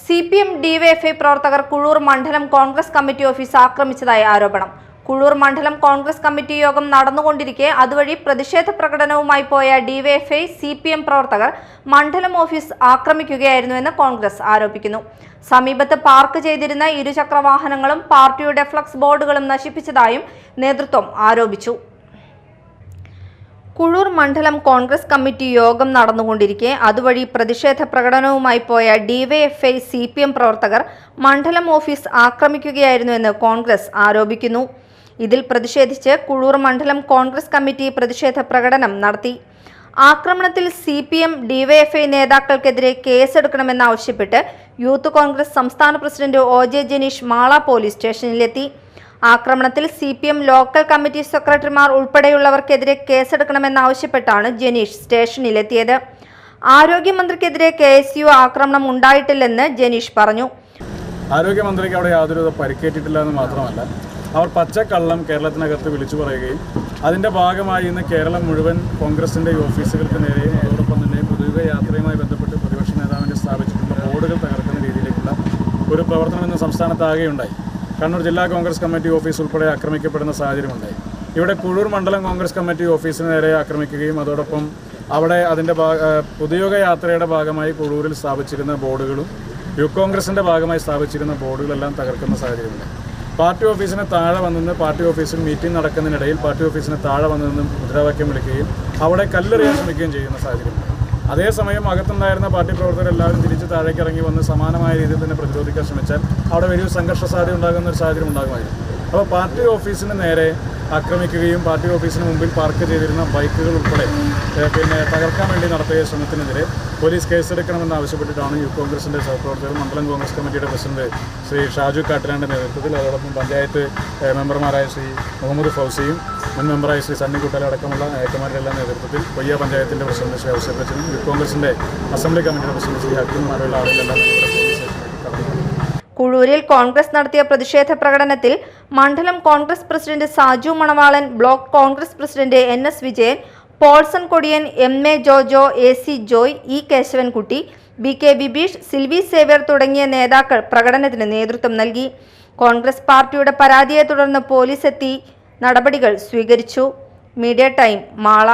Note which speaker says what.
Speaker 1: CPM DYFI പ്രവർത്തകർ കുഴൂർ മണ്ഡലം Congress committee office ആക്രമിച്ചതായി ആരോപണം. കുഴൂർ മണ്ഡലം കോൺഗ്രസ് കമ്മിറ്റി യോഗം നടന്നുകൊണ്ടിരിക്കെ അതുവഴി പ്രതിഷേധ പ്രകടനവുമായി പോയ ഡിവൈഎഫ്ഐ CPM പ്രവർത്തകർ മണ്ഡലം ഓഫീസ് ആക്രമിക്കുകയായിരുന്നുവെന്ന് കോൺഗ്രസ് ആരോപിക്കുന്നു. സമീപത്ത് പാർക്ക് ചെയ്തിരുന്ന ഇരുചക്ര വാഹനങ്ങളും പാർട്ടിയുടെ ഫ്ലക്സ് ബോർഡുകളും നശിപ്പിച്ചതായും നേതൃത്വം ആരോപിച്ചു. കുഴൂർ മണ്ഡലം കോൺഗ്രസ് കമ്മിറ്റി യോഗം നടന്നുകൊണ്ടിരിക്കെ അതുവഴി പ്രതിഷേധ പ്രകടനവുമായി പോയ ഡിവൈഎഫ്ഐ CPM പ്രവർത്തകർ മണ്ഡലം ഓഫീസ് ആക്രമിക്കുകയായിരുന്നുവെന്ന് കോൺഗ്രസ് ആരോപിക്കുന്നു. ഇതിൽ പ്രതിഷേധിച്ച് കുഴൂർ മണ്ഡലം കോൺഗ്രസ് കമ്മിറ്റി പ്രതിഷേധ പ്രകടനം നടത്തി. ആക്രമണത്തിൽ CPM ഡിവൈഎഫ്ഐ നേതാക്കൾക്കെതിരെ കേസെടുക്കണമെന്നാവശ്യപ്പെട്ട് യൂത്ത് കോൺഗ്രസ് സംസ്ഥാന president OJ Janeesh Mala police സ്റ്റേഷനിലെത്തി. ആക്രമണത്തിൽ CPM ലോക്കൽ കമ്മിറ്റി സെക്രട്ടറിമാർ ഉൾപ്പെടെയുള്ളവർക്കെതിരെ കേസെടുക്കണമെന്നാവശ്യപ്പെട്ടാണ് ജനീഷ് സ്റ്റേഷനിലെത്തിയത്. ആരോഗ്യമന്ത്രിക്കെതിരെ KSU ആക്രമണം ഉണ്ടായിട്ടില്ലെന്ന് ജനീഷ് പറഞ്ഞു.
Speaker 2: ആരോഗ്യമന്ത്രിക്ക് അവിടെ യാതൊരു പരിക്കേറ്റിട്ടില്ല എന്ന് മാത്രമല്ല, അവർ പച്ചക്കള്ളം കേരളത്തിനകത്ത് വിളിച്ചു പറയുകയും അതിൻ്റെ ഭാഗമായി ഇന്ന് കേരളം മുഴുവൻ കോൺഗ്രസിൻ്റെ ഓഫീസുകൾക്ക് നേരെയും അതോടൊപ്പം തന്നെ പൊതുവെ യാത്രയുമായി ബന്ധപ്പെട്ട് പ്രതിപക്ഷ നേതാവിൻ്റെ സ്ഥാപിച്ചിട്ടുള്ള ബോർഡുകൾ തകർക്കുന്ന രീതിയിലേക്കുള്ള ഒരു പ്രവർത്തനം ഇന്ന് സംസ്ഥാനത്താകെയുണ്ടായി. കണ്ണൂർ ജില്ലാ കോൺഗ്രസ് കമ്മിറ്റി ഓഫീസ് ഉൾപ്പെടെ ആക്രമിക്കപ്പെടുന്ന സാഹചര്യമുണ്ടായി. ഇവിടെ കുഴൂർ മണ്ഡലം കോൺഗ്രസ് കമ്മിറ്റി ഓഫീസിന് നേരെ ആക്രമിക്കുകയും അതോടൊപ്പം അവിടെ അതിൻ്റെ പൊതുയോഗ യാത്രയുടെ ഭാഗമായി കുഴൂരിൽ സ്ഥാപിച്ചിരുന്ന ബോർഡുകളും യൂത്ത് കോൺഗ്രസിൻ്റെ ഭാഗമായി സ്ഥാപിച്ചിരുന്ന ബോർഡുകളെല്ലാം തകർക്കുന്ന സാഹചര്യമുണ്ടായി. പാർട്ടി ഓഫീസിന് താഴെ വന്നിരുന്ന് പാർട്ടി ഓഫീസിൽ മീറ്റിംഗ് നടക്കുന്നതിനിടയിൽ പാർട്ടി ഓഫീസിന് താഴെ വന്നിരുന്ന് മുദ്രാവാക്യം വിളിക്കുകയും അവിടെ കല്ലെറിയാൻ ശ്രമിക്കുകയും ചെയ്യുന്ന സാഹചര്യമുണ്ടായി. അതേസമയം അകത്തുണ്ടായിരുന്ന പാർട്ടി പ്രവർത്തകരെല്ലാവരും തിരിച്ച് താഴേക്ക് ഇറങ്ങി വന്ന് സമാനമായ രീതിയിൽ തന്നെ പ്രതിരോധിക്കാൻ ശ്രമിച്ചാൽ അവിടെ വലിയ സംഘർഷ സാധ്യത ഉണ്ടാകുന്ന ഒരു സാഹചര്യം ഉണ്ടാകുമായിരുന്നു. അപ്പോൾ പാർട്ടി ഓഫീസിന് നേരെ ആക്രമിക്കുകയും പാർട്ടി ഓഫീസിന് മുമ്പിൽ പാർക്ക് ചെയ്തിരുന്ന ബൈക്കുകൾ ഉൾപ്പെടെ തകർക്കാൻ വേണ്ടി നടത്തിയ ശ്രമത്തിനെതിരെ പോലീസ് കേസെടുക്കണമെന്ന് ആവശ്യപ്പെട്ടിട്ടാണ് യൂത്ത് കോൺഗ്രസിൻ്റെ സഹപ്രവർത്തകർ മണ്ഡലം കോൺഗ്രസ് കമ്മിറ്റിയുടെ പ്രസിഡന്റ് ശ്രീ ഷാജു കാട്ടിലാൻ്റെ നേതൃത്വത്തിൽ അതോടൊപ്പം പഞ്ചായത്ത് മെമ്പർമാരായ ശ്രീ മുഹമ്മദ് ഫൗസിയും മുൻ മെമ്പറായ ശ്രീ സണ്ണി കുട്ടല അടക്കമുള്ള നായകന്മാരുടെ നേതൃത്വത്തിൽ കൊയ്യ പഞ്ചായത്തിൻ്റെ പ്രസിഡന്റ് ശ്രീ ഔസേപ്പച്ചനും യൂത്ത് കോൺഗ്രസിൻ്റെ അസംബ്ലി കമ്മിറ്റിയുടെ പ്രസിഡന്റ് ശ്രീ ഹക്കീമുമാരുള്ള ആളുകളെല്ലാം
Speaker 1: കുഴൂരിൽ കോൺഗ്രസ് നടത്തിയ പ്രതിഷേധ പ്രകടനത്തിൽ മണ്ഡലം കോൺഗ്രസ് പ്രസിഡന്റ് സാജു മണവാളൻ, block Congress president NS Vijayan, Paulson Kodiyan, MA Jojo, AC Joy, E Keshavankutty, BK Bibeesh, Silvy Xavier തുടങ്ങിയ നേതാക്കൾ പ്രകടനത്തിന് നേതൃത്വം നൽകി. കോൺഗ്രസ് പാർട്ടിയുടെ പരാതിയെ തുടർന്ന് പോലീസ് എത്തി നടപടികൾ സ്വീകരിച്ചു. Media time, Mala.